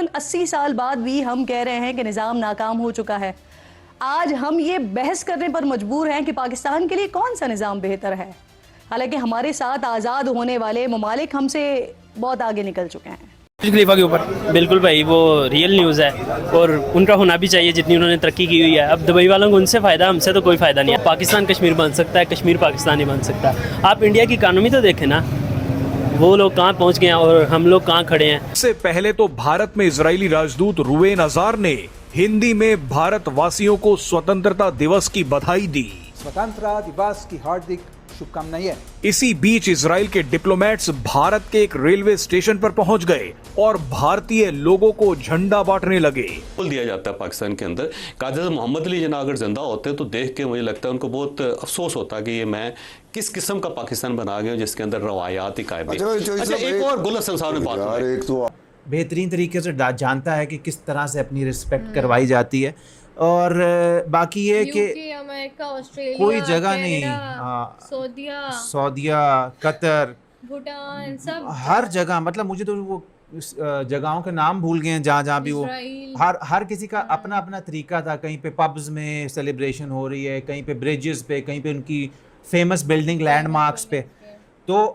तकरीबन 80 साल बाद भी हम कह रहे हैं कि निज़ाम नाकाम हो चुका है। आज हम ये बहस करने पर मजबूर हैं कि पाकिस्तान के लिए कौन सा निज़ाम बेहतर है, हालांकि हमारे साथ आज़ाद होने वाले ममालिक हमसे बहुत आगे निकल चुके हैं। खलीफा के ऊपर बिल्कुल भाई, वो रियल न्यूज़ है और उनका होना भी चाहिए जितनी उन्होंने तरक्की की हुई है। अब दुबई वालों को उनसे फ़ायदा, हमसे तो कोई फ़ायदा नहीं है। पाकिस्तान कश्मीर बन सकता है, कश्मीर पाकिस्तान ही बन सकता है। आप इंडिया की इकानमी तो देखें ना, वो लोग कहाँ पहुँच गए हैं और हम लोग कहाँ खड़े हैं। इससे पहले तो भारत में इजरायली राजदूत रुवेन अजार ने हिंदी में भारतवासियों को स्वतंत्रता दिवस की बधाई दी। स्वतंत्रता दिवस की हार्दिक शुभकामनाएं। इसी बीच इजराइल के डिप्लोमेट्स भारत के एक रेलवे स्टेशन पर पहुंच गए और भारतीय लोगों को झंडा बांटने लगे। बोल दिया जाता है पाकिस्तान के अंदर, कायदे मोहम्मद अली जिन्ना अगर जिंदा होते तो देख के मुझे लगता है उनको बहुत अफसोस होता कि ये मैं किस किस्म का पाकिस्तान बना गया जिसके अंदर रवायात ही कायदे। अच्छा, एक और गुल हसन साहब ने बात बेहतरीन तरीके से जानता है कि किस तरह से अपनी रिस्पेक्ट करवाई जाती है। और बाकी ये कि कोई जगह नहीं, सऊदीया, कतर, भूटान, सब हर जगह, मतलब मुझे तो वो जगहों के नाम भूल गए हैं जहाँ भी वो हर किसी का अपना अपना तरीका था। कहीं पे पब्स में सेलिब्रेशन हो रही है, कहीं पे ब्रिजेस पे, कहीं पे उनकी फेमस बिल्डिंग लैंडमार्क्स पे। तो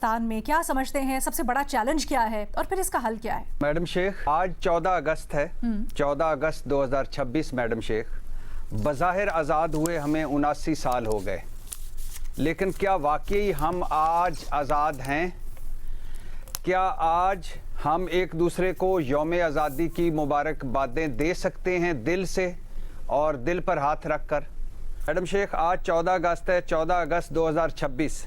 में क्या समझते हैं सबसे बड़ा चैलेंज क्या है और फिर इसका हल क्या है? मैडम शेख, आज 14 अगस्त है, 14 अगस्त 2026। मैडम शेख, बज़ाहिर आज़ाद हुए हमें 79 साल हो गए, लेकिन क्या वाकई हम आज आज़ाद हैं? क्या आज हम एक दूसरे को यौम आज़ादी की मुबारकबादें दे सकते हैं दिल से और दिल पर हाथ रख कर? मैडम शेख, आज 14 अगस्त है, 14 अगस्त 2026।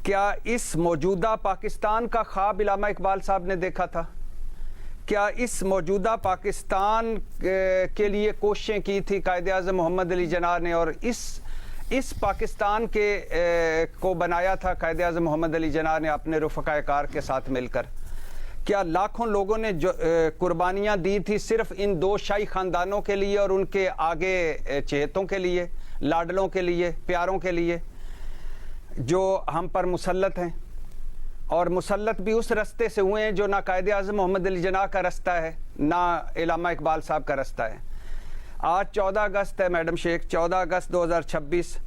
क्या इस मौजूदा पाकिस्तान का ख्वाब इल्लामा इकबाल साहब ने देखा था? क्या इस मौजूदा पाकिस्तान के लिए कोशिशें की थी कायदे आज़म मोहम्मद अली जिन्ना ने, और इस पाकिस्तान के को बनाया था कायदे आज़म मोहम्मद अली जिन्ना ने अपने रफ़क़ाए कार के साथ मिलकर? क्या लाखों लोगों ने जो कुर्बानियाँ दी थी सिर्फ इन दो शाही ख़ानदानों के लिए और उनके आगे चहेतों के लिए, लाडलों के लिए, प्यारों के लिए, जो हम पर मुसल्लत हैं? और मुसल्लत भी उस रास्ते से हुए हैं जो ना कायदे आज़म मोहम्मद अली जिन्ना का रास्ता है, ना इल्लामा इकबाल साहब का रास्ता है। आज 14 अगस्त है मैडम शेख, 14 अगस्त 2026।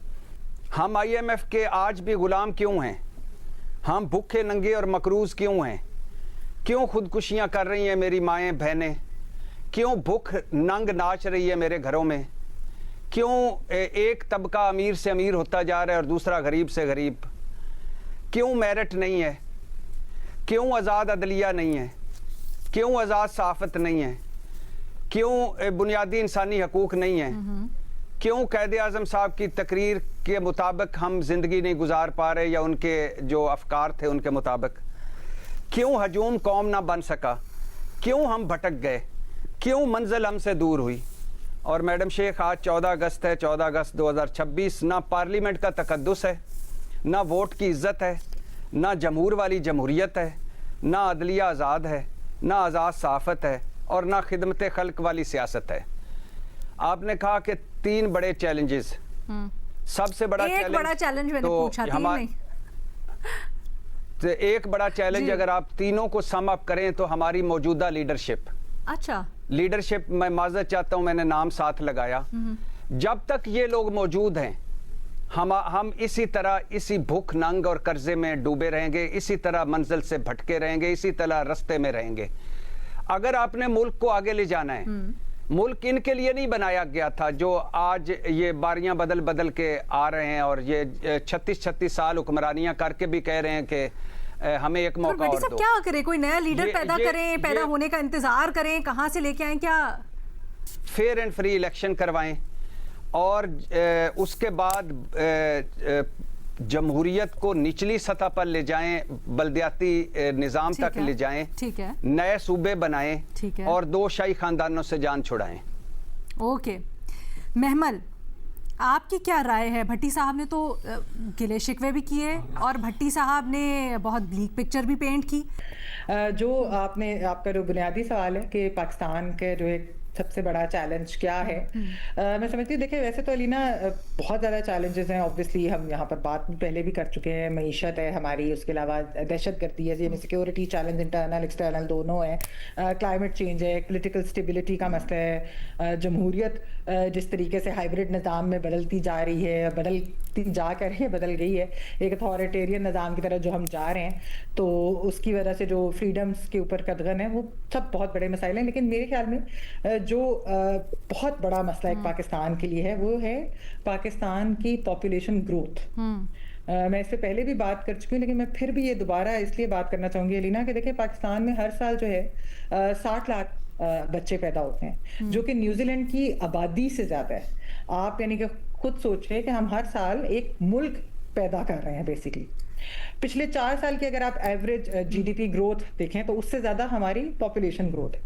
हम IMF के आज भी ग़ुलाम क्यों हैं? हम भूखे नंगे और मकरूज़ क्यों हैं? क्यों खुदकुशियाँ कर रही हैं मेरी माएँ बहनें? क्यों भूख नंग नाच रही है मेरे घरों में? क्यों एक तबका अमीर से अमीर होता जा रहा है और दूसरा गरीब से गरीब? क्यों मेरिट नहीं है? क्यों आज़ाद अदलिया नहीं है? क्यों आज़ाद सहाफ़त नहीं है? क्यों बुनियादी इंसानी हकूक़ नहीं है? क्यों कायदे आज़म साहब की तकरीर के मुताबिक हम ज़िंदगी नहीं गुजार पा रहे, या उनके जो अफ़कार थे उनके मुताबिक? क्यों हजूम कौम ना बन सका? क्यों हम भटक गए? क्यों मंजिल हमसे दूर हुई? और मैडम शेख, आज 14 अगस्त है, 14 अगस्त 2026। ना पार्लियामेंट का तकद्दुस है, ना वोट की इज़्ज़त है, ना जमहूर वाली जमहूरियत है, ना अदलिया आज़ाद है, ना आज़ाद सहाफ़त है, और ना खिदमत खल्क वाली सियासत है। आपने कहा कि 3 बड़े चैलेंजेस, सबसे बड़ा चैलेंज मैंने पूछा था, तो एक बड़ा चैलेंज अगर आप तीनों को सम अप करें तो हमारी मौजूदा लीडरशिप। अच्छा, लीडरशिप, मैं माजरत चाहता हूं, मैंने नाम साथ लगाया। जब तक ये लोग मौजूद हैं, हम इसी तरह इसी भूख नंग और कर्जे में डूबे रहेंगे, इसी तरह मंजिल से भटके रहेंगे, इसी तरह रास्ते में रहेंगे। अगर आपने मुल्क को आगे ले जाना है, मुल्क इनके लिए नहीं बनाया गया था जो आज ये बारियां बदल बदल के आ रहे हैं और ये 36 साल हुक्मरानियां करके भी कह रहे हैं कि हमें एक मौका और दो। क्या करें? कोई नया लीडर पैदा करें, पैदा होने का इंतजार करें, कहां से लेके आए? क्या फेयर एंड फ्री इलेक्शन करवाएं और उसके बाद जमहूरियत को निचली सतह पर ले जाएं, बल्दियाती निज़ाम तक ले जाएं, ठीक है, नए सूबे बनाएं, ठीक है, और 2 शाही खानदानों से जान छुड़ाएं। ओके महमल, आपकी क्या राय है? भट्टी साहब ने तो गिले शिकवे भी किए और भट्टी साहब ने बहुत ब्लीक पिक्चर भी पेंट की। जो आपका जो बुनियादी सवाल है कि पाकिस्तान के जो एक सबसे बड़ा चैलेंज क्या है। मैं समझती हूँ, देखिए वैसे तो अलीना बहुत ज़्यादा चैलेंजेस हैं। ऑब्वियसली हम यहाँ पर बात पहले भी कर चुके हैं, मईशत है हमारी, उसके अलावा दहशतगर्दी है, यानी सिक्योरिटी चैलेंज, इंटरनल एक्सटर्नल दोनों है, क्लाइमेट चेंज है, पॉलिटिकल स्टेबिलिटी का मसला है, जमहूरियत जिस तरीके से हाइब्रिड निज़ाम में बदलती जा रही है, बदल गई है एक अथॉरिटेरियन निज़ाम की तरफ जो हम जा रहे हैं, तो उसकी वजह से जो फ्रीडम्स के ऊपर कदगन है, वो सब बहुत बड़े मसाइल हैं। लेकिन मेरे ख्याल में जो बहुत बड़ा मसला एक पाकिस्तान के लिए है, वो है पाकिस्तान की पॉपुलेशन ग्रोथ। मैं इससे पहले भी बात कर चुकी हूँ, लेकिन मैं फिर भी ये दोबारा इसलिए बात करना चाहूँगी अलीना कि देखिए पाकिस्तान में हर साल जो है 60 लाख बच्चे पैदा होते हैं, जो कि न्यूजीलैंड की आबादी से ज़्यादा है। आप यानी कि खुद सोचिए कि हम हर साल एक मुल्क पैदा कर रहे हैं बेसिकली। पिछले 4 साल की अगर आप एवरेज जीडीपी ग्रोथ देखें तो उससे ज़्यादा हमारी पॉपुलेशन ग्रोथ है।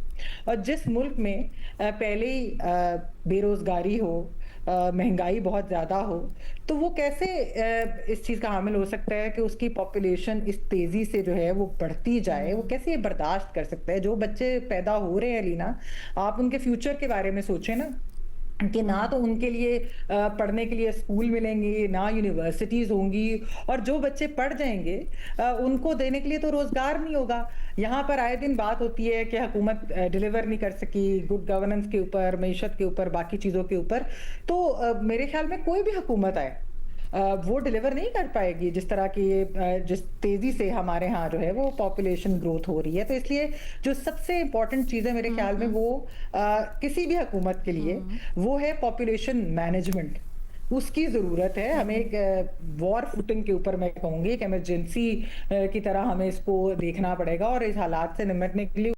और जिस मुल्क में पहले ही बेरोज़गारी हो, महंगाई बहुत ज़्यादा हो, तो वो कैसे इस चीज़ का हामिल हो सकता है कि उसकी पॉपुलेशन इस तेज़ी से जो है वो बढ़ती जाए? वो कैसे ये बर्दाश्त कर सकता है? जो बच्चे पैदा हो रहे हैं लीना, आप उनके फ्यूचर के बारे में सोचें ना, कि ना तो उनके लिए पढ़ने के लिए स्कूल मिलेंगे, ना यूनिवर्सिटीज़ होंगी, और जो बच्चे पढ़ जाएंगे उनको देने के लिए तो रोज़गार नहीं होगा। यहाँ पर आए दिन बात होती है कि हुकूमत डिलीवर नहीं कर सकी गुड गवर्नेंस के ऊपर, मईशत के ऊपर, बाकी चीज़ों के ऊपर। तो मेरे ख्याल में कोई भी हुकूमत आए वो डिलीवर नहीं कर पाएगी जिस तरह की जिस तेज़ी से हमारे यहाँ जो है वो पॉपुलेशन ग्रोथ हो रही है। तो इसलिए जो सबसे इम्पॉर्टेंट चीज़ है मेरे ख्याल में वो किसी भी हुकूमत के लिए वो है पॉपुलेशन मैनेजमेंट। उसकी ज़रूरत है हमें एक वॉर फुटिंग के ऊपर, मैं कहूँगी एक इमरजेंसी की तरह हमें इसको देखना पड़ेगा और इस हालात से निपटने के लिए।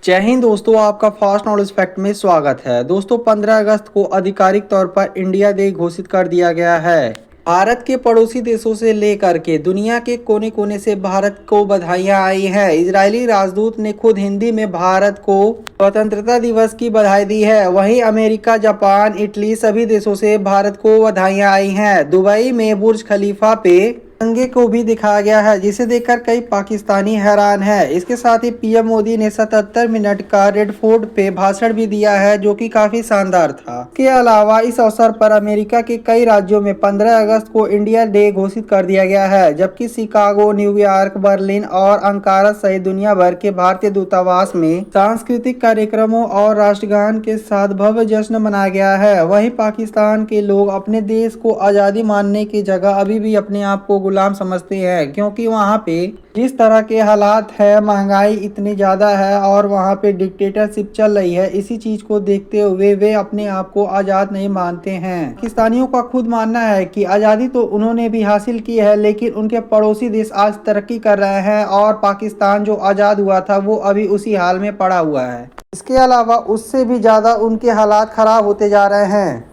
जय हिंद दोस्तों, आपका फास्ट नॉलेज फैक्ट में स्वागत है। दोस्तों 15 अगस्त को आधिकारिक तौर पर इंडिया डे घोषित कर दिया गया है। भारत के पड़ोसी देशों से लेकर के दुनिया के कोने कोने से भारत को बधाइयां आई हैं। इजरायली राजदूत ने खुद हिंदी में भारत को स्वतंत्रता दिवस की बधाई दी है। वहीं अमेरिका, जापान, इटली सभी देशों से भारत को बधाइयां आई हैं। दुबई में बुर्ज खलीफा पे तिरंगे को भी दिखाया गया है, जिसे देखकर कई पाकिस्तानी हैरान है। इसके साथ ही पीएम मोदी ने 77 मिनट का रेड फोर्ट पे भाषण भी दिया है, जो कि काफी शानदार था। इसके अलावा इस अवसर पर अमेरिका के कई राज्यों में 15 अगस्त को इंडिया डे घोषित कर दिया गया है, जबकि शिकागो, न्यूयॉर्क, बर्लिन और अंकारा सहित दुनिया भर के भारतीय दूतावास में सांस्कृतिक कार्यक्रमों और राष्ट्रगान के साथ भव्य जश्न मनाया गया है। वहीं पाकिस्तान के लोग अपने देश को आज़ादी मानने की जगह अभी भी अपने आप को गुलाम समझते हैं, क्योंकि वहाँ पे जिस तरह के हालात है, महंगाई इतनी ज़्यादा है और वहाँ पे डिक्टेटरशिप चल रही है, इसी चीज़ को देखते हुए वे अपने आप को आज़ाद नहीं मानते हैं। पाकिस्तानियों का खुद मानना है कि आज़ादी तो उन्होंने भी हासिल की है, लेकिन उनके पड़ोसी देश आज तरक्की कर रहे हैं और पाकिस्तान जो आज़ाद हुआ था वो अभी उसी हाल में पड़ा हुआ है। इसके अलावा उससे भी ज़्यादा उनके हालात ख़राब होते जा रहे हैं।